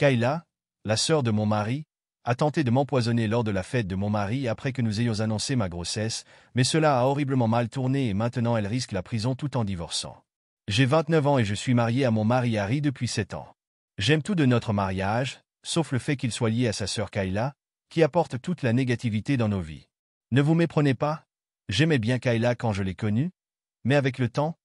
Kayla, la sœur de mon mari, a tenté de m'empoisonner lors de la fête de mon mari après que nous ayons annoncé ma grossesse, mais cela a horriblement mal tourné et maintenant elle risque la prison tout en divorçant. J'ai 29 ans et je suis marié à mon mari Harry depuis 7 ans. J'aime tout de notre mariage, sauf le fait qu'il soit lié à sa sœur Kayla, qui apporte toute la négativité dans nos vies. Ne vous méprenez pas, j'aimais bien Kayla quand je l'ai connue, mais avec le temps,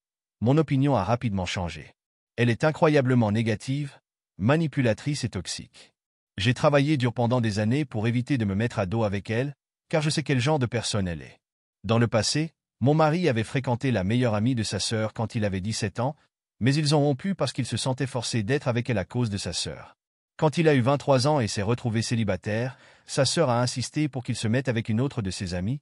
mon opinion a rapidement changé. Elle est incroyablement négative, manipulatrice et toxique. J'ai travaillé dur pendant des années pour éviter de me mettre à dos avec elle, car je sais quel genre de personne elle est. Dans le passé, mon mari avait fréquenté la meilleure amie de sa sœur quand il avait 17 ans, mais ils ont rompu parce qu'il se sentait forcé d'être avec elle à cause de sa sœur. Quand il a eu 23 ans et s'est retrouvé célibataire, sa sœur a insisté pour qu'il se mette avec une autre de ses amies,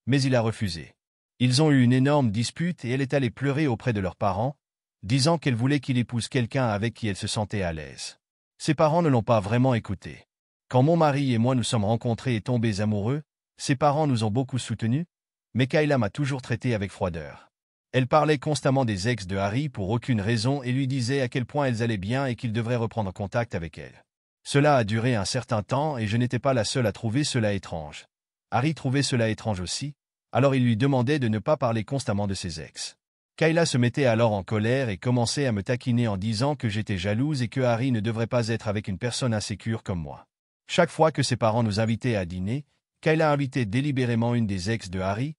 mais il a refusé. Ils ont eu une énorme dispute et elle est allée pleurer auprès de leurs parents, disant qu'elle voulait qu'il épouse quelqu'un avec qui elle se sentait à l'aise. Ses parents ne l'ont pas vraiment écouté. Quand mon mari et moi nous sommes rencontrés et tombés amoureux, ses parents nous ont beaucoup soutenus, mais Kayla m'a toujours traité avec froideur. Elle parlait constamment des ex de Harry pour aucune raison et lui disait à quel point elles allaient bien et qu'il devrait reprendre contact avec elle. Cela a duré un certain temps et je n'étais pas la seule à trouver cela étrange. Harry trouvait cela étrange aussi, alors il lui demandait de ne pas parler constamment de ses ex. Kayla se mettait alors en colère et commençait à me taquiner en disant que j'étais jalouse et que Harry ne devrait pas être avec une personne insécure comme moi. Chaque fois que ses parents nous invitaient à dîner, Kayla invitait délibérément une des ex de Harry,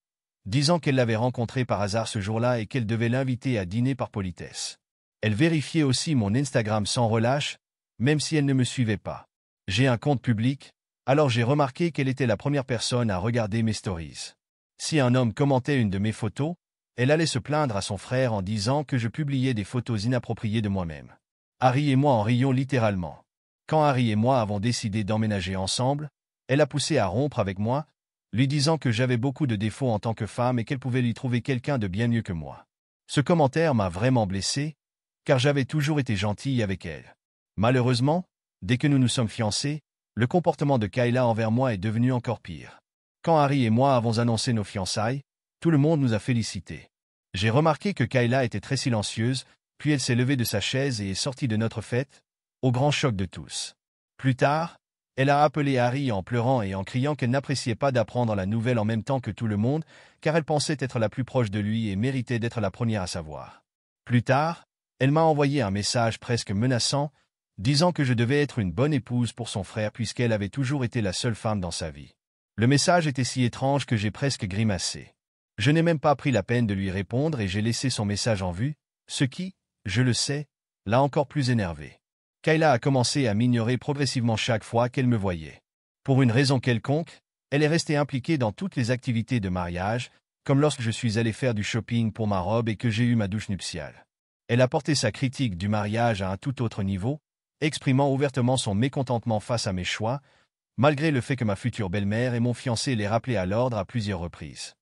disant qu'elle l'avait rencontré par hasard ce jour-là et qu'elle devait l'inviter à dîner par politesse. Elle vérifiait aussi mon Instagram sans relâche, même si elle ne me suivait pas. J'ai un compte public, alors j'ai remarqué qu'elle était la première personne à regarder mes stories. Si un homme commentait une de mes photos, elle allait se plaindre à son frère en disant que je publiais des photos inappropriées de moi-même. Harry et moi en rions littéralement. Quand Harry et moi avons décidé d'emménager ensemble, elle a poussé à rompre avec moi, lui disant que j'avais beaucoup de défauts en tant que femme et qu'elle pouvait lui trouver quelqu'un de bien mieux que moi. Ce commentaire m'a vraiment blessé, car j'avais toujours été gentille avec elle. Malheureusement, dès que nous nous sommes fiancés, le comportement de Kayla envers moi est devenu encore pire. Quand Harry et moi avons annoncé nos fiançailles, tout le monde nous a félicités. J'ai remarqué que Kayla était très silencieuse, puis elle s'est levée de sa chaise et est sortie de notre fête, au grand choc de tous. Plus tard, elle a appelé Harry en pleurant et en criant qu'elle n'appréciait pas d'apprendre la nouvelle en même temps que tout le monde, car elle pensait être la plus proche de lui et méritait d'être la première à savoir. Plus tard, elle m'a envoyé un message presque menaçant, disant que je devais être une bonne épouse pour son frère puisqu'elle avait toujours été la seule femme dans sa vie. Le message était si étrange que j'ai presque grimacé. Je n'ai même pas pris la peine de lui répondre et j'ai laissé son message en vue, ce qui, je le sais, l'a encore plus énervé. Kayla a commencé à m'ignorer progressivement chaque fois qu'elle me voyait. Pour une raison quelconque, elle est restée impliquée dans toutes les activités de mariage, comme lorsque je suis allé faire du shopping pour ma robe et que j'ai eu ma douche nuptiale. Elle a porté sa critique du mariage à un tout autre niveau, exprimant ouvertement son mécontentement face à mes choix, malgré le fait que ma future belle-mère et mon fiancé l'aient rappelé à l'ordre à plusieurs reprises.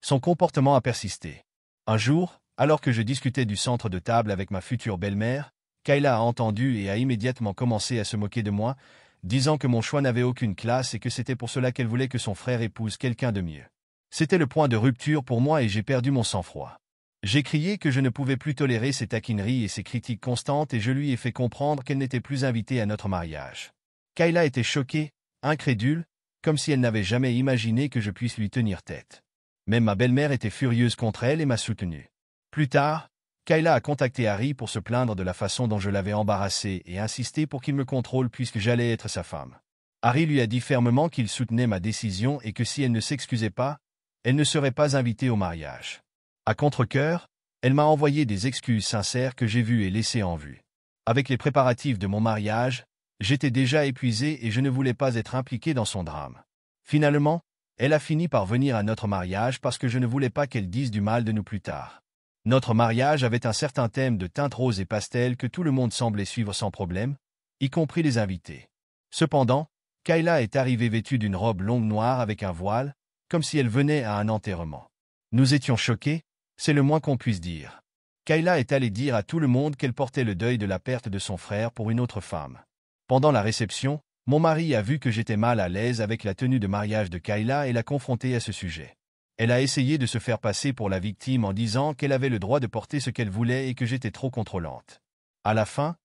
Son comportement a persisté. Un jour, alors que je discutais du centre de table avec ma future belle-mère, Kayla a entendu et a immédiatement commencé à se moquer de moi, disant que mon choix n'avait aucune classe et que c'était pour cela qu'elle voulait que son frère épouse quelqu'un de mieux. C'était le point de rupture pour moi et j'ai perdu mon sang-froid. J'ai crié que je ne pouvais plus tolérer ces taquineries et ces critiques constantes et je lui ai fait comprendre qu'elle n'était plus invitée à notre mariage. Kayla était choquée, incrédule, comme si elle n'avait jamais imaginé que je puisse lui tenir tête. Même ma belle-mère était furieuse contre elle et m'a soutenu. Plus tard, Kayla a contacté Harry pour se plaindre de la façon dont je l'avais embarrassé et insisté pour qu'il me contrôle puisque j'allais être sa femme. Harry lui a dit fermement qu'il soutenait ma décision et que si elle ne s'excusait pas, elle ne serait pas invitée au mariage. À contre-cœur, elle m'a envoyé des excuses sincères que j'ai vues et laissées en vue. Avec les préparatifs de mon mariage, j'étais déjà épuisé et je ne voulais pas être impliqué dans son drame. Finalement, elle a fini par venir à notre mariage parce que je ne voulais pas qu'elle dise du mal de nous plus tard. Notre mariage avait un certain thème de teintes roses et pastel que tout le monde semblait suivre sans problème, y compris les invités. Cependant, Kayla est arrivée vêtue d'une robe longue noire avec un voile, comme si elle venait à un enterrement. Nous étions choqués, c'est le moins qu'on puisse dire. Kayla est allée dire à tout le monde qu'elle portait le deuil de la perte de son frère pour une autre femme. Pendant la réception, mon mari a vu que j'étais mal à l'aise avec la tenue de mariage de Kayla et l'a confrontée à ce sujet. Elle a essayé de se faire passer pour la victime en disant qu'elle avait le droit de porter ce qu'elle voulait et que j'étais trop contrôlante. À la fin,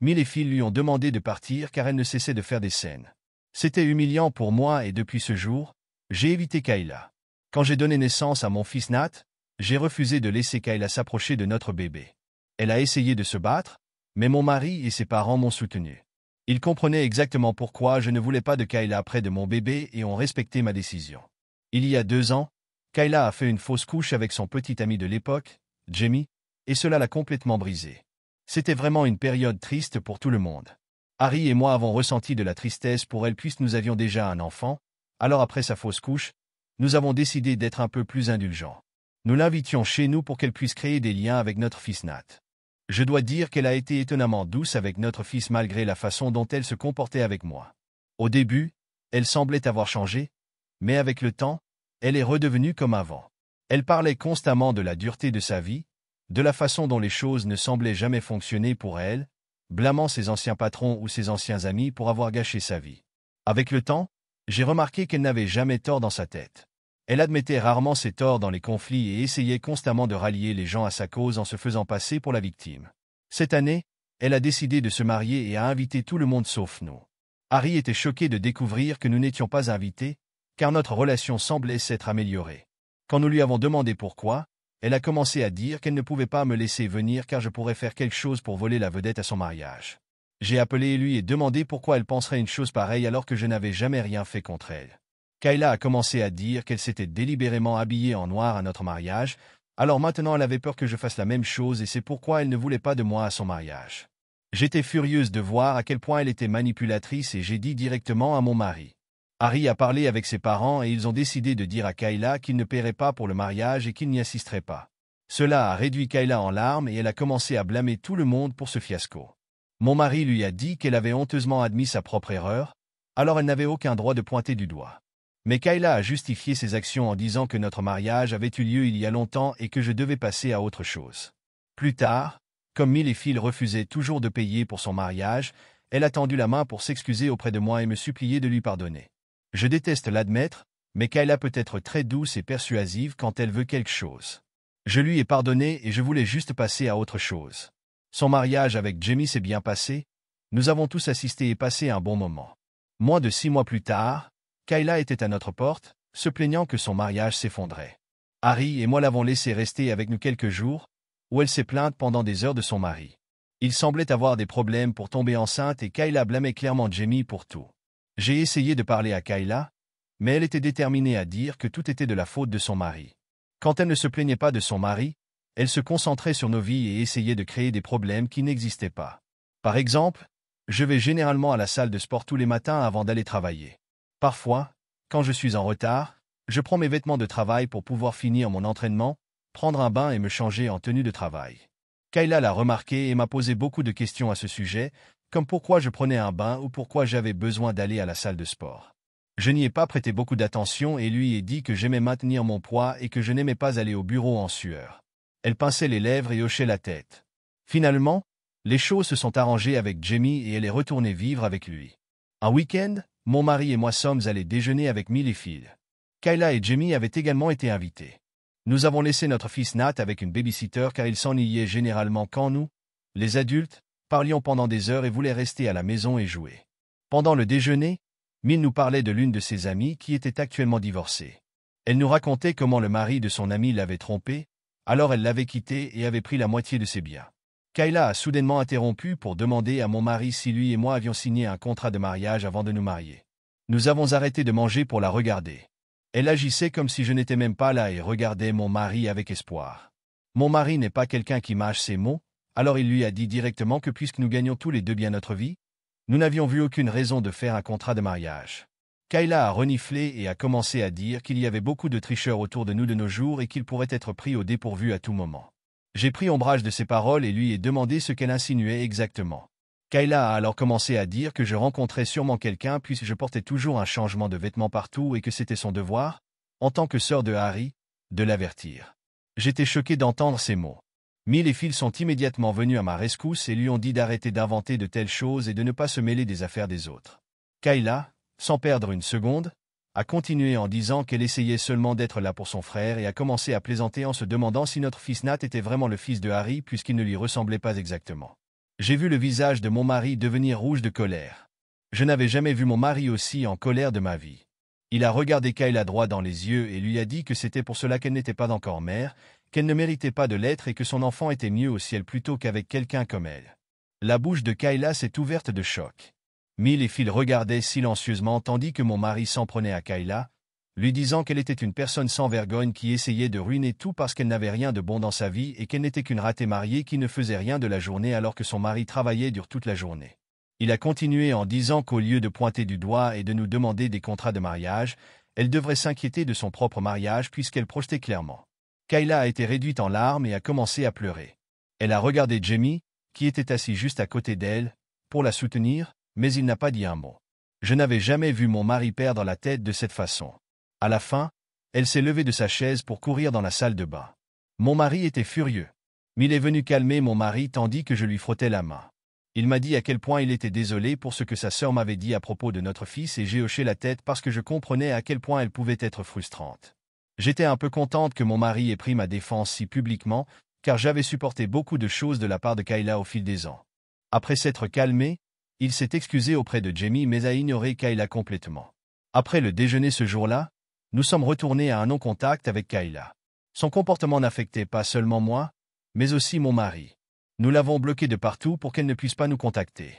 Mill et Phil lui ont demandé de partir car elle ne cessait de faire des scènes. C'était humiliant pour moi et depuis ce jour, j'ai évité Kayla. Quand j'ai donné naissance à mon fils Nat, j'ai refusé de laisser Kayla s'approcher de notre bébé. Elle a essayé de se battre, mais mon mari et ses parents m'ont soutenu. Ils comprenaient exactement pourquoi je ne voulais pas de Kayla près de mon bébé et ont respecté ma décision. Il y a 2 ans, Kayla a fait une fausse couche avec son petit ami de l'époque, Jamie, et cela l'a complètement brisée. C'était vraiment une période triste pour tout le monde. Harry et moi avons ressenti de la tristesse pour elle puisque nous avions déjà un enfant, alors après sa fausse couche, nous avons décidé d'être un peu plus indulgents. Nous l'invitions chez nous pour qu'elle puisse créer des liens avec notre fils Nat. Je dois dire qu'elle a été étonnamment douce avec notre fils malgré la façon dont elle se comportait avec moi. Au début, elle semblait avoir changé, mais avec le temps, elle est redevenue comme avant. Elle parlait constamment de la dureté de sa vie, de la façon dont les choses ne semblaient jamais fonctionner pour elle, blâmant ses anciens patrons ou ses anciens amis pour avoir gâché sa vie. Avec le temps, j'ai remarqué qu'elle n'avait jamais tort dans sa tête. Elle admettait rarement ses torts dans les conflits et essayait constamment de rallier les gens à sa cause en se faisant passer pour la victime. Cette année, elle a décidé de se marier et a invité tout le monde sauf nous. Harry était choqué de découvrir que nous n'étions pas invités, car notre relation semblait s'être améliorée. Quand nous lui avons demandé pourquoi, elle a commencé à dire qu'elle ne pouvait pas me laisser venir car je pourrais faire quelque chose pour voler la vedette à son mariage. J'ai appelé lui et demandé pourquoi elle penserait une chose pareille alors que je n'avais jamais rien fait contre elle. Kayla a commencé à dire qu'elle s'était délibérément habillée en noir à notre mariage, alors maintenant elle avait peur que je fasse la même chose et c'est pourquoi elle ne voulait pas de moi à son mariage. J'étais furieuse de voir à quel point elle était manipulatrice et j'ai dit directement à mon mari. Harry a parlé avec ses parents et ils ont décidé de dire à Kayla qu'il ne paierait pas pour le mariage et qu'il n'y assisterait pas. Cela a réduit Kayla en larmes et elle a commencé à blâmer tout le monde pour ce fiasco. Mon mari lui a dit qu'elle avait honteusement admis sa propre erreur, alors elle n'avait aucun droit de pointer du doigt. Mais Kayla a justifié ses actions en disant que notre mariage avait eu lieu il y a longtemps et que je devais passer à autre chose. Plus tard, comme Mill et Phil refusaient toujours de payer pour son mariage, elle a tendu la main pour s'excuser auprès de moi et me supplier de lui pardonner. Je déteste l'admettre, mais Kayla peut être très douce et persuasive quand elle veut quelque chose. Je lui ai pardonné et je voulais juste passer à autre chose. Son mariage avec Jamie s'est bien passé, nous avons tous assisté et passé un bon moment. Moins de 6 mois plus tard, Kayla était à notre porte, se plaignant que son mariage s'effondrait. Harry et moi l'avons laissée rester avec nous quelques jours, où elle s'est plainte pendant des heures de son mari. Il semblait avoir des problèmes pour tomber enceinte et Kayla blâmait clairement Jamie pour tout. J'ai essayé de parler à Kayla, mais elle était déterminée à dire que tout était de la faute de son mari. Quand elle ne se plaignait pas de son mari, elle se concentrait sur nos vies et essayait de créer des problèmes qui n'existaient pas. Par exemple, je vais généralement à la salle de sport tous les matins avant d'aller travailler. Parfois, quand je suis en retard, je prends mes vêtements de travail pour pouvoir finir mon entraînement, prendre un bain et me changer en tenue de travail. Kayla l'a remarqué et m'a posé beaucoup de questions à ce sujet, comme pourquoi je prenais un bain ou pourquoi j'avais besoin d'aller à la salle de sport. Je n'y ai pas prêté beaucoup d'attention et lui ai dit que j'aimais maintenir mon poids et que je n'aimais pas aller au bureau en sueur. Elle pinçait les lèvres et hochait la tête. Finalement, les choses se sont arrangées avec Jamie et elle est retournée vivre avec lui. Un week-end, mon mari et moi sommes allés déjeuner avec Mill et Phil. Kayla et Jamie avaient également été invités. Nous avons laissé notre fils Nat avec une babysitter car il s'ennuyait généralement quand nous, les adultes, parlions pendant des heures et voulait rester à la maison et jouer. Pendant le déjeuner, Mill nous parlait de l'une de ses amies qui était actuellement divorcée. Elle nous racontait comment le mari de son amie l'avait trompée, alors elle l'avait quitté et avait pris la moitié de ses biens. Kayla a soudainement interrompu pour demander à mon mari si lui et moi avions signé un contrat de mariage avant de nous marier. Nous avons arrêté de manger pour la regarder. Elle agissait comme si je n'étais même pas là et regardait mon mari avec espoir. Mon mari n'est pas quelqu'un qui mâche ses mots, alors il lui a dit directement que puisque nous gagnons tous les deux bien notre vie, nous n'avions vu aucune raison de faire un contrat de mariage. Kayla a reniflé et a commencé à dire qu'il y avait beaucoup de tricheurs autour de nous de nos jours et qu'il pourrait être pris au dépourvu à tout moment. J'ai pris ombrage de ses paroles et lui ai demandé ce qu'elle insinuait exactement. Kayla a alors commencé à dire que je rencontrais sûrement quelqu'un puisque je portais toujours un changement de vêtements partout et que c'était son devoir, en tant que sœur de Harry, de l'avertir. J'étais choqué d'entendre ces mots. Mill et Phil sont immédiatement venus à ma rescousse et lui ont dit d'arrêter d'inventer de telles choses et de ne pas se mêler des affaires des autres. Kayla, sans perdre une seconde, a continué en disant qu'elle essayait seulement d'être là pour son frère et a commencé à plaisanter en se demandant si notre fils Nat était vraiment le fils de Harry puisqu'il ne lui ressemblait pas exactement. J'ai vu le visage de mon mari devenir rouge de colère. Je n'avais jamais vu mon mari aussi en colère de ma vie. Il a regardé Kayla droit dans les yeux et lui a dit que c'était pour cela qu'elle n'était pas encore mère, qu'elle ne méritait pas de l'être et que son enfant était mieux au ciel plutôt qu'avec quelqu'un comme elle. La bouche de Kayla s'est ouverte de choc. Mill et Phil regardaient silencieusement tandis que mon mari s'en prenait à Kayla, lui disant qu'elle était une personne sans vergogne qui essayait de ruiner tout parce qu'elle n'avait rien de bon dans sa vie et qu'elle n'était qu'une ratée mariée qui ne faisait rien de la journée alors que son mari travaillait dur toute la journée. Il a continué en disant qu'au lieu de pointer du doigt et de nous demander des contrats de mariage, elle devrait s'inquiéter de son propre mariage puisqu'elle projetait clairement. Kayla a été réduite en larmes et a commencé à pleurer. Elle a regardé Jamie, qui était assis juste à côté d'elle, pour la soutenir, mais il n'a pas dit un mot. Je n'avais jamais vu mon mari perdre la tête de cette façon. À la fin, elle s'est levée de sa chaise pour courir dans la salle de bain. Mon mari était furieux. Mais il est venu calmer mon mari tandis que je lui frottais la main. Il m'a dit à quel point il était désolé pour ce que sa sœur m'avait dit à propos de notre fils et j'ai hoché la tête parce que je comprenais à quel point elle pouvait être frustrante. J'étais un peu contente que mon mari ait pris ma défense si publiquement, car j'avais supporté beaucoup de choses de la part de Kayla au fil des ans. Après s'être calmé, il s'est excusé auprès de Jamie mais a ignoré Kayla complètement. Après le déjeuner ce jour-là, nous sommes retournés à un non-contact avec Kayla. Son comportement n'affectait pas seulement moi, mais aussi mon mari. Nous l'avons bloquée de partout pour qu'elle ne puisse pas nous contacter.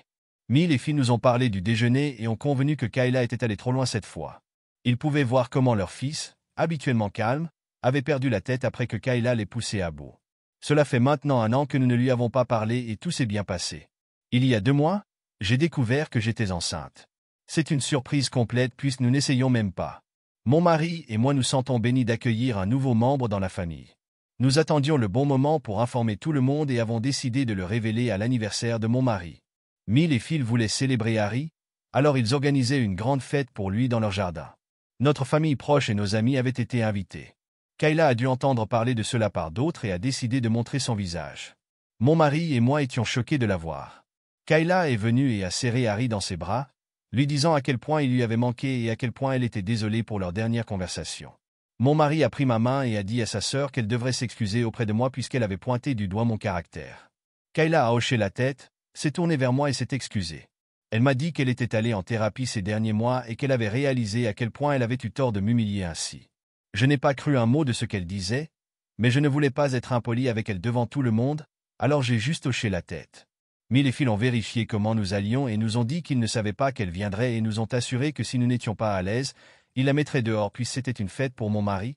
Mill et Phil nous ont parlé du déjeuner et ont convenu que Kayla était allée trop loin cette fois. Ils pouvaient voir comment leur fils, habituellement calme, avait perdu la tête après que Kayla l'ait poussé à bout. Cela fait maintenant 1 an que nous ne lui avons pas parlé et tout s'est bien passé. Il y a 2 mois, j'ai découvert que j'étais enceinte. C'est une surprise complète puisque nous n'essayons même pas. Mon mari et moi nous sentons bénis d'accueillir un nouveau membre dans la famille. Nous attendions le bon moment pour informer tout le monde et avons décidé de le révéler à l'anniversaire de mon mari. Mill et Phil voulaient célébrer Harry, alors ils organisaient une grande fête pour lui dans leur jardin. Notre famille proche et nos amis avaient été invités. Kayla a dû entendre parler de cela par d'autres et a décidé de montrer son visage. Mon mari et moi étions choqués de la voir. Kayla est venue et a serré Harry dans ses bras, lui disant à quel point il lui avait manqué et à quel point elle était désolée pour leur dernière conversation. Mon mari a pris ma main et a dit à sa sœur qu'elle devrait s'excuser auprès de moi puisqu'elle avait pointé du doigt mon caractère. Kayla a hoché la tête, s'est tournée vers moi et s'est excusée. Elle m'a dit qu'elle était allée en thérapie ces derniers mois et qu'elle avait réalisé à quel point elle avait eu tort de m'humilier ainsi. Je n'ai pas cru un mot de ce qu'elle disait, mais je ne voulais pas être impoli avec elle devant tout le monde, alors j'ai juste hoché la tête. Mill et Phil ont vérifié comment nous allions et nous ont dit qu'ils ne savaient pas qu'elle viendrait et nous ont assuré que si nous n'étions pas à l'aise, ils la mettraient dehors puisque c'était une fête pour mon mari.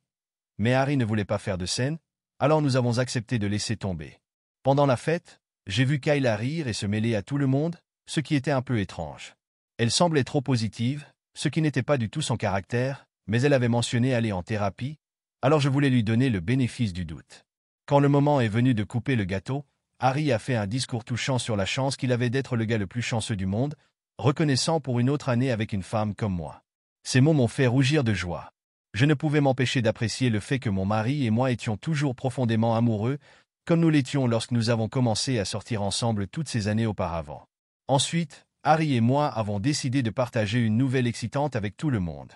Mais Harry ne voulait pas faire de scène, alors nous avons accepté de laisser tomber. Pendant la fête, j'ai vu Kayla rire et se mêler à tout le monde, ce qui était un peu étrange. Elle semblait trop positive, ce qui n'était pas du tout son caractère, mais elle avait mentionné aller en thérapie, alors je voulais lui donner le bénéfice du doute. Quand le moment est venu de couper le gâteau, Harry a fait un discours touchant sur la chance qu'il avait d'être le gars le plus chanceux du monde, reconnaissant pour une autre année avec une femme comme moi. Ces mots m'ont fait rougir de joie. Je ne pouvais m'empêcher d'apprécier le fait que mon mari et moi étions toujours profondément amoureux, comme nous l'étions lorsque nous avons commencé à sortir ensemble toutes ces années auparavant. Ensuite, Harry et moi avons décidé de partager une nouvelle excitante avec tout le monde.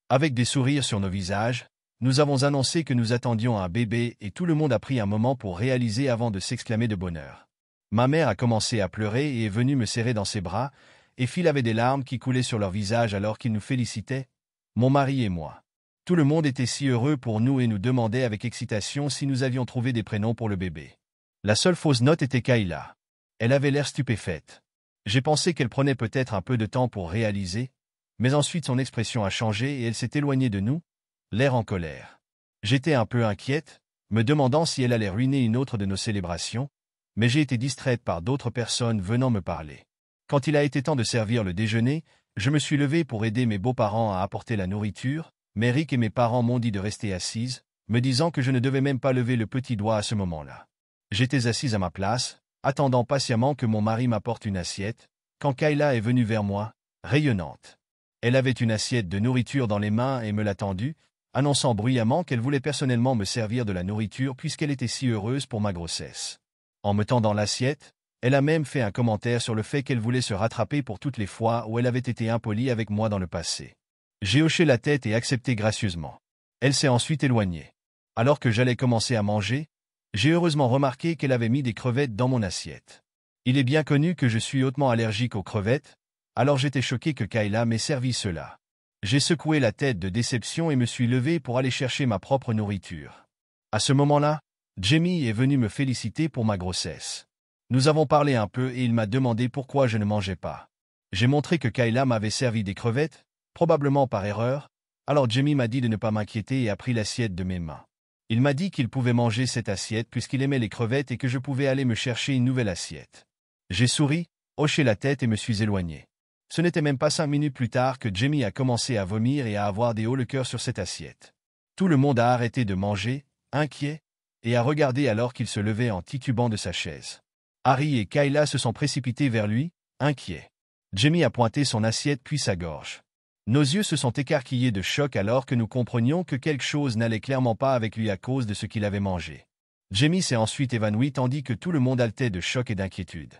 Avec des sourires sur nos visages, nous avons annoncé que nous attendions un bébé et tout le monde a pris un moment pour réaliser avant de s'exclamer de bonheur. Ma mère a commencé à pleurer et est venue me serrer dans ses bras, et Phil avait des larmes qui coulaient sur leur visage alors qu'ils nous félicitaient, mon mari et moi. Tout le monde était si heureux pour nous et nous demandait avec excitation si nous avions trouvé des prénoms pour le bébé. La seule fausse note était Kayla. Elle avait l'air stupéfaite. J'ai pensé qu'elle prenait peut-être un peu de temps pour réaliser, mais ensuite son expression a changé et elle s'est éloignée de nous, l'air en colère. J'étais un peu inquiète, me demandant si elle allait ruiner une autre de nos célébrations, mais j'ai été distraite par d'autres personnes venant me parler. Quand il a été temps de servir le déjeuner, je me suis levée pour aider mes beaux-parents à apporter la nourriture, mais Rick et mes parents m'ont dit de rester assise, me disant que je ne devais même pas lever le petit doigt à ce moment-là. J'étais assise à ma place, attendant patiemment que mon mari m'apporte une assiette, quand Kayla est venue vers moi, rayonnante. Elle avait une assiette de nourriture dans les mains et me l'a tendue, annonçant bruyamment qu'elle voulait personnellement me servir de la nourriture puisqu'elle était si heureuse pour ma grossesse. En me tendant l'assiette, elle a même fait un commentaire sur le fait qu'elle voulait se rattraper pour toutes les fois où elle avait été impolie avec moi dans le passé. J'ai hoché la tête et accepté gracieusement. Elle s'est ensuite éloignée. Alors que j'allais commencer à manger, j'ai heureusement remarqué qu'elle avait mis des crevettes dans mon assiette. Il est bien connu que je suis hautement allergique aux crevettes, alors j'étais choqué que Kayla m'ait servi cela. J'ai secoué la tête de déception et me suis levé pour aller chercher ma propre nourriture. À ce moment-là, Jamie est venu me féliciter pour ma grossesse. Nous avons parlé un peu et il m'a demandé pourquoi je ne mangeais pas. J'ai montré que Kayla m'avait servi des crevettes, probablement par erreur, alors Jamie m'a dit de ne pas m'inquiéter et a pris l'assiette de mes mains. Il m'a dit qu'il pouvait manger cette assiette puisqu'il aimait les crevettes et que je pouvais aller me chercher une nouvelle assiette. J'ai souri, hoché la tête et me suis éloigné. Ce n'était même pas 5 minutes plus tard que Jamie a commencé à vomir et à avoir des hauts le cœur sur cette assiette. Tout le monde a arrêté de manger, inquiet, et a regardé alors qu'il se levait en titubant de sa chaise. Harry et Kayla se sont précipités vers lui, inquiets. Jamie a pointé son assiette puis sa gorge. Nos yeux se sont écarquillés de choc alors que nous comprenions que quelque chose n'allait clairement pas avec lui à cause de ce qu'il avait mangé. Jamie s'est ensuite évanoui tandis que tout le monde haletait de choc et d'inquiétude.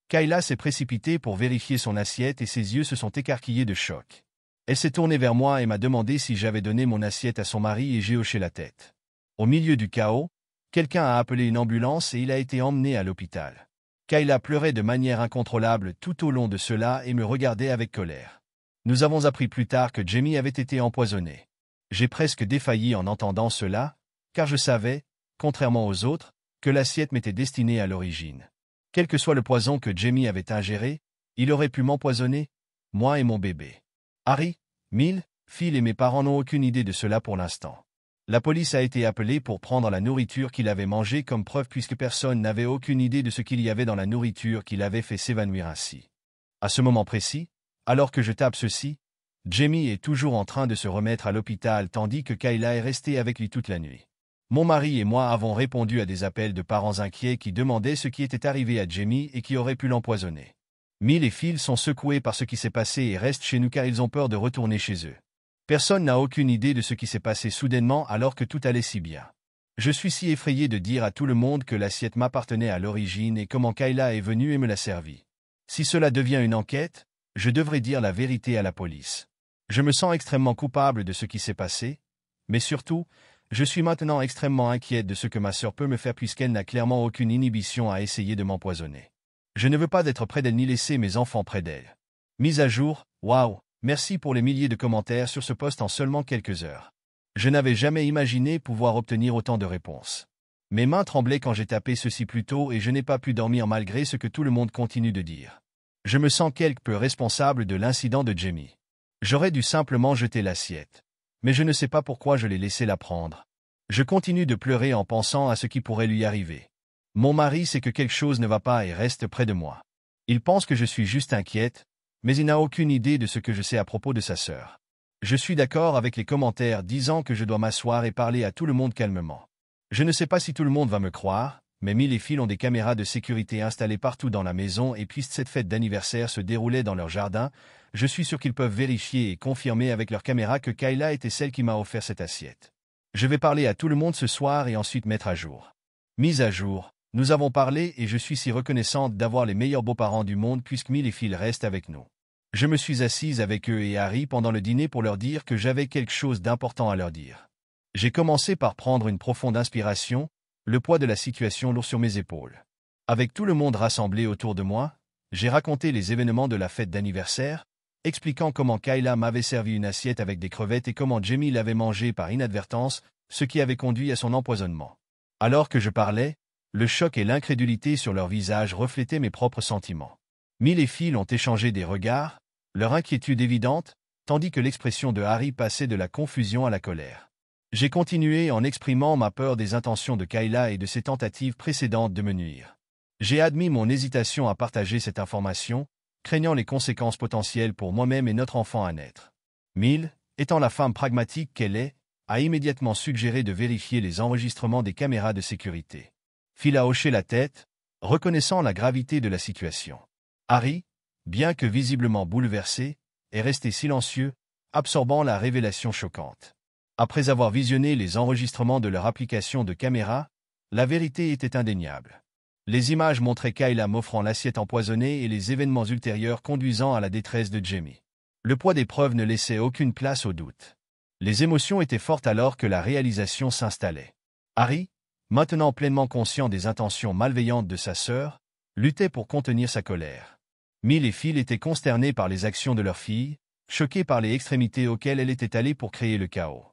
Kayla s'est précipitée pour vérifier son assiette et ses yeux se sont écarquillés de choc. Elle s'est tournée vers moi et m'a demandé si j'avais donné mon assiette à son mari et j'ai hoché la tête. Au milieu du chaos, quelqu'un a appelé une ambulance et il a été emmené à l'hôpital. Kayla pleurait de manière incontrôlable tout au long de cela et me regardait avec colère. Nous avons appris plus tard que Jamie avait été empoisonné. J'ai presque défailli en entendant cela, car je savais, contrairement aux autres, que l'assiette m'était destinée à l'origine. Quel que soit le poison que Jamie avait ingéré, il aurait pu m'empoisonner, moi et mon bébé. Harry, Mill, Phil et mes parents n'ont aucune idée de cela pour l'instant. La police a été appelée pour prendre la nourriture qu'il avait mangée comme preuve puisque personne n'avait aucune idée de ce qu'il y avait dans la nourriture qui l'avait fait s'évanouir ainsi. À ce moment précis, alors que je tape ceci, Jamie est toujours en train de se remettre à l'hôpital tandis que Kayla est restée avec lui toute la nuit. Mon mari et moi avons répondu à des appels de parents inquiets qui demandaient ce qui était arrivé à Jamie et qui aurait pu l'empoisonner. Mill et Phil sont secoués par ce qui s'est passé et restent chez nous car ils ont peur de retourner chez eux. Personne n'a aucune idée de ce qui s'est passé soudainement alors que tout allait si bien. Je suis si effrayé de dire à tout le monde que l'assiette m'appartenait à l'origine et comment Kayla est venue et me l'a servi. Si cela devient une enquête, je devrais dire la vérité à la police. Je me sens extrêmement coupable de ce qui s'est passé, mais surtout, je suis maintenant extrêmement inquiète de ce que ma sœur peut me faire puisqu'elle n'a clairement aucune inhibition à essayer de m'empoisonner. Je ne veux pas d'être près d'elle ni laisser mes enfants près d'elle. Mise à jour, waouh! Merci pour les milliers de commentaires sur ce post en seulement quelques heures. Je n'avais jamais imaginé pouvoir obtenir autant de réponses. Mes mains tremblaient quand j'ai tapé ceci plus tôt et je n'ai pas pu dormir malgré ce que tout le monde continue de dire. Je me sens quelque peu responsable de l'incident de Jamie. J'aurais dû simplement jeter l'assiette. Mais je ne sais pas pourquoi je l'ai laissé la prendre. Je continue de pleurer en pensant à ce qui pourrait lui arriver. Mon mari sait que quelque chose ne va pas et reste près de moi. Il pense que je suis juste inquiète, mais il n'a aucune idée de ce que je sais à propos de sa sœur. Je suis d'accord avec les commentaires disant que je dois m'asseoir et parler à tout le monde calmement. Je ne sais pas si tout le monde va me croire, mais Mill et Phil ont des caméras de sécurité installées partout dans la maison et puisque cette fête d'anniversaire se déroulait dans leur jardin, je suis sûr qu'ils peuvent vérifier et confirmer avec leurs caméras que Kayla était celle qui m'a offert cette assiette. Je vais parler à tout le monde ce soir et ensuite mettre à jour. Mise à jour. Nous avons parlé et je suis si reconnaissante d'avoir les meilleurs beaux-parents du monde puisque Mill et Phil restent avec nous. Je me suis assise avec eux et Harry pendant le dîner pour leur dire que j'avais quelque chose d'important à leur dire. J'ai commencé par prendre une profonde inspiration, le poids de la situation lourd sur mes épaules. Avec tout le monde rassemblé autour de moi, j'ai raconté les événements de la fête d'anniversaire, expliquant comment Kayla m'avait servi une assiette avec des crevettes et comment Jamie l'avait mangé par inadvertance, ce qui avait conduit à son empoisonnement. Alors que je parlais, le choc et l'incrédulité sur leur visage reflétaient mes propres sentiments. Mill et Phil ont échangé des regards, leur inquiétude évidente, tandis que l'expression de Harry passait de la confusion à la colère. J'ai continué en exprimant ma peur des intentions de Kayla et de ses tentatives précédentes de me nuire. J'ai admis mon hésitation à partager cette information, craignant les conséquences potentielles pour moi-même et notre enfant à naître. Mill, étant la femme pragmatique qu'elle est, a immédiatement suggéré de vérifier les enregistrements des caméras de sécurité. Phil a hoché la tête, reconnaissant la gravité de la situation. Harry, bien que visiblement bouleversé, est resté silencieux, absorbant la révélation choquante. Après avoir visionné les enregistrements de leur application de caméra, la vérité était indéniable. Les images montraient Kayla m'offrant l'assiette empoisonnée et les événements ultérieurs conduisant à la détresse de Jamie. Le poids des preuves ne laissait aucune place au doute. Les émotions étaient fortes alors que la réalisation s'installait. Harry, maintenant pleinement conscient des intentions malveillantes de sa sœur, luttait pour contenir sa colère. Mill et Phil étaient consternés par les actions de leur fille, choqués par les extrémités auxquelles elle était allée pour créer le chaos.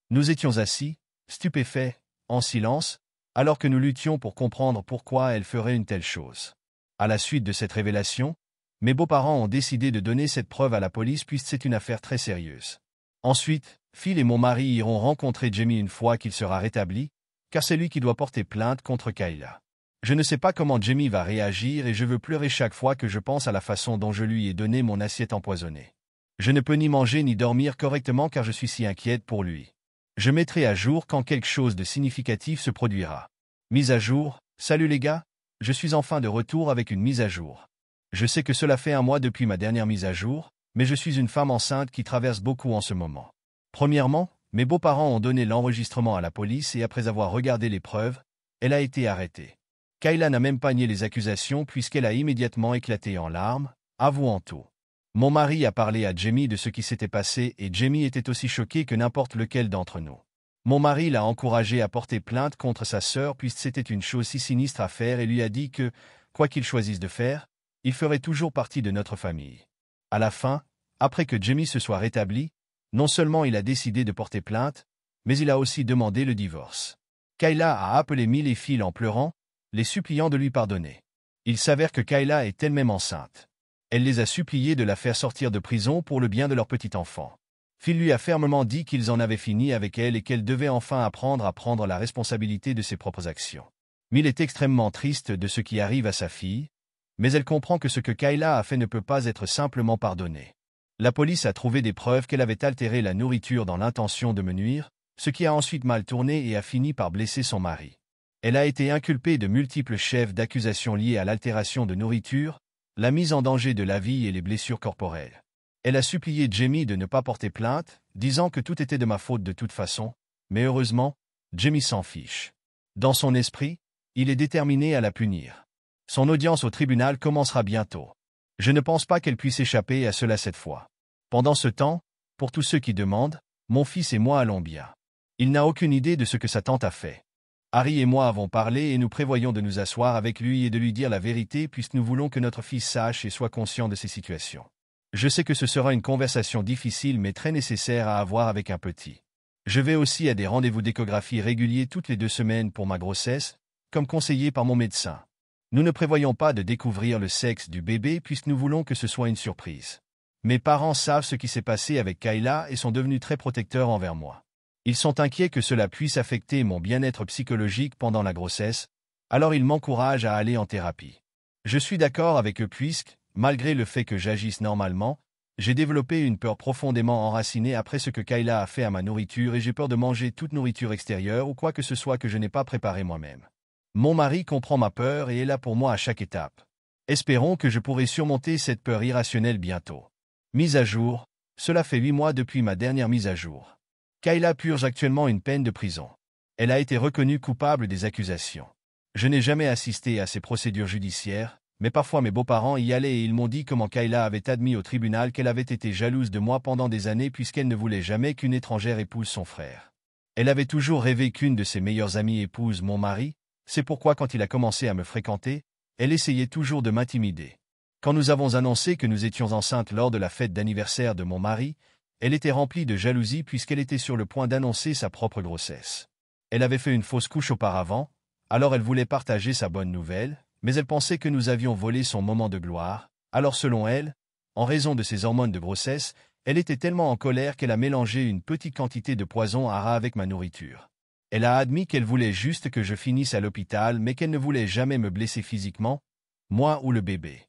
Nous étions assis, stupéfaits, en silence, alors que nous luttions pour comprendre pourquoi elle ferait une telle chose. À la suite de cette révélation, mes beaux-parents ont décidé de donner cette preuve à la police puisque c'est une affaire très sérieuse. Ensuite, Phil et mon mari iront rencontrer Jamie une fois qu'il sera rétabli, car c'est lui qui doit porter plainte contre Kayla. Je ne sais pas comment Jamie va réagir et je veux pleurer chaque fois que je pense à la façon dont je lui ai donné mon assiette empoisonnée. Je ne peux ni manger ni dormir correctement car je suis si inquiète pour lui. Je mettrai à jour quand quelque chose de significatif se produira. Mise à jour, salut les gars, je suis enfin de retour avec une mise à jour. Je sais que cela fait un mois depuis ma dernière mise à jour, mais je suis une femme enceinte qui traverse beaucoup en ce moment. Premièrement, mes beaux-parents ont donné l'enregistrement à la police et après avoir regardé les preuves, elle a été arrêtée. Kayla n'a même pas nié les accusations puisqu'elle a immédiatement éclaté en larmes, avouant tout. Mon mari a parlé à Jamie de ce qui s'était passé et Jamie était aussi choqué que n'importe lequel d'entre nous. Mon mari l'a encouragé à porter plainte contre sa sœur puisque c'était une chose si sinistre à faire et lui a dit que, quoi qu'il choisisse de faire, il ferait toujours partie de notre famille. À la fin, après que Jamie se soit rétabli, non seulement il a décidé de porter plainte, mais il a aussi demandé le divorce. Kayla a appelé Mill et Phil en pleurant, les suppliant de lui pardonner. Il s'avère que Kayla est elle-même enceinte. Elle les a suppliés de la faire sortir de prison pour le bien de leur petit enfant. Phil lui a fermement dit qu'ils en avaient fini avec elle et qu'elle devait enfin apprendre à prendre la responsabilité de ses propres actions. Mill est extrêmement triste de ce qui arrive à sa fille, mais elle comprend que ce que Kayla a fait ne peut pas être simplement pardonné. La police a trouvé des preuves qu'elle avait altéré la nourriture dans l'intention de me nuire, ce qui a ensuite mal tourné et a fini par blesser son mari. Elle a été inculpée de multiples chefs d'accusation liés à l'altération de nourriture, la mise en danger de la vie et les blessures corporelles. Elle a supplié Jamie de ne pas porter plainte, disant que tout était de ma faute de toute façon, mais heureusement, Jamie s'en fiche. Dans son esprit, il est déterminé à la punir. Son audience au tribunal commencera bientôt. Je ne pense pas qu'elle puisse échapper à cela cette fois. Pendant ce temps, pour tous ceux qui demandent, mon fils et moi allons bien. Il n'a aucune idée de ce que sa tante a fait. Harry et moi avons parlé et nous prévoyons de nous asseoir avec lui et de lui dire la vérité puisque nous voulons que notre fils sache et soit conscient de ces situations. Je sais que ce sera une conversation difficile mais très nécessaire à avoir avec un petit. Je vais aussi à des rendez-vous d'échographie réguliers toutes les 2 semaines pour ma grossesse, comme conseillé par mon médecin. Nous ne prévoyons pas de découvrir le sexe du bébé puisque nous voulons que ce soit une surprise. Mes parents savent ce qui s'est passé avec Kayla et sont devenus très protecteurs envers moi. Ils sont inquiets que cela puisse affecter mon bien-être psychologique pendant la grossesse, alors ils m'encouragent à aller en thérapie. Je suis d'accord avec eux puisque, malgré le fait que j'agisse normalement, j'ai développé une peur profondément enracinée après ce que Kayla a fait à ma nourriture et j'ai peur de manger toute nourriture extérieure ou quoi que ce soit que je n'ai pas préparé moi-même. Mon mari comprend ma peur et est là pour moi à chaque étape. Espérons que je pourrai surmonter cette peur irrationnelle bientôt. Mise à jour, cela fait 8 mois depuis ma dernière mise à jour. Kayla purge actuellement une peine de prison. Elle a été reconnue coupable des accusations. Je n'ai jamais assisté à ces procédures judiciaires, mais parfois mes beaux-parents y allaient et ils m'ont dit comment Kayla avait admis au tribunal qu'elle avait été jalouse de moi pendant des années puisqu'elle ne voulait jamais qu'une étrangère épouse son frère. Elle avait toujours rêvé qu'une de ses meilleures amies épouse mon mari, c'est pourquoi quand il a commencé à me fréquenter, elle essayait toujours de m'intimider. Quand nous avons annoncé que nous étions enceintes lors de la fête d'anniversaire de mon mari, elle était remplie de jalousie puisqu'elle était sur le point d'annoncer sa propre grossesse. Elle avait fait une fausse couche auparavant, alors elle voulait partager sa bonne nouvelle, mais elle pensait que nous avions volé son moment de gloire, alors selon elle, en raison de ses hormones de grossesse, elle était tellement en colère qu'elle a mélangé une petite quantité de poison à rat avec ma nourriture. Elle a admis qu'elle voulait juste que je finisse à l'hôpital mais qu'elle ne voulait jamais me blesser physiquement, moi ou le bébé.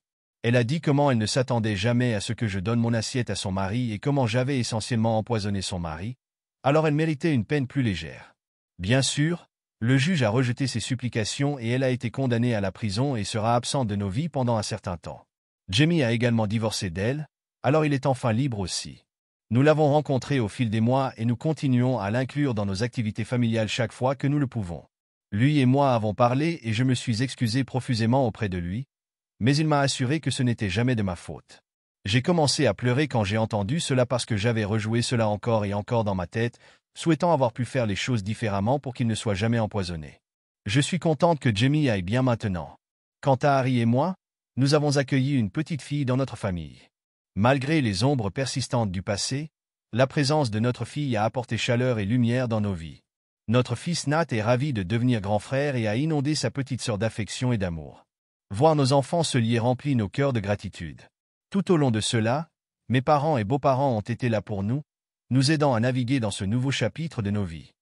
Elle a dit comment elle ne s'attendait jamais à ce que je donne mon assiette à son mari et comment j'avais essentiellement empoisonné son mari, alors elle méritait une peine plus légère. Bien sûr, le juge a rejeté ses supplications et elle a été condamnée à la prison et sera absente de nos vies pendant un certain temps. Jamie a également divorcé d'elle, alors il est enfin libre aussi. Nous l'avons rencontré au fil des mois et nous continuons à l'inclure dans nos activités familiales chaque fois que nous le pouvons. Lui et moi avons parlé et je me suis excusé profusément auprès de lui, mais il m'a assuré que ce n'était jamais de ma faute. J'ai commencé à pleurer quand j'ai entendu cela parce que j'avais rejoué cela encore et encore dans ma tête, souhaitant avoir pu faire les choses différemment pour qu'il ne soit jamais empoisonné. Je suis contente que Jamie aille bien maintenant. Quant à Harry et moi, nous avons accueilli une petite fille dans notre famille. Malgré les ombres persistantes du passé, la présence de notre fille a apporté chaleur et lumière dans nos vies. Notre fils Nat est ravi de devenir grand frère et a inondé sa petite sœur d'affection et d'amour. Voir nos enfants se lier remplit nos cœurs de gratitude. Tout au long de cela, mes parents et beaux-parents ont été là pour nous, nous aidant à naviguer dans ce nouveau chapitre de nos vies.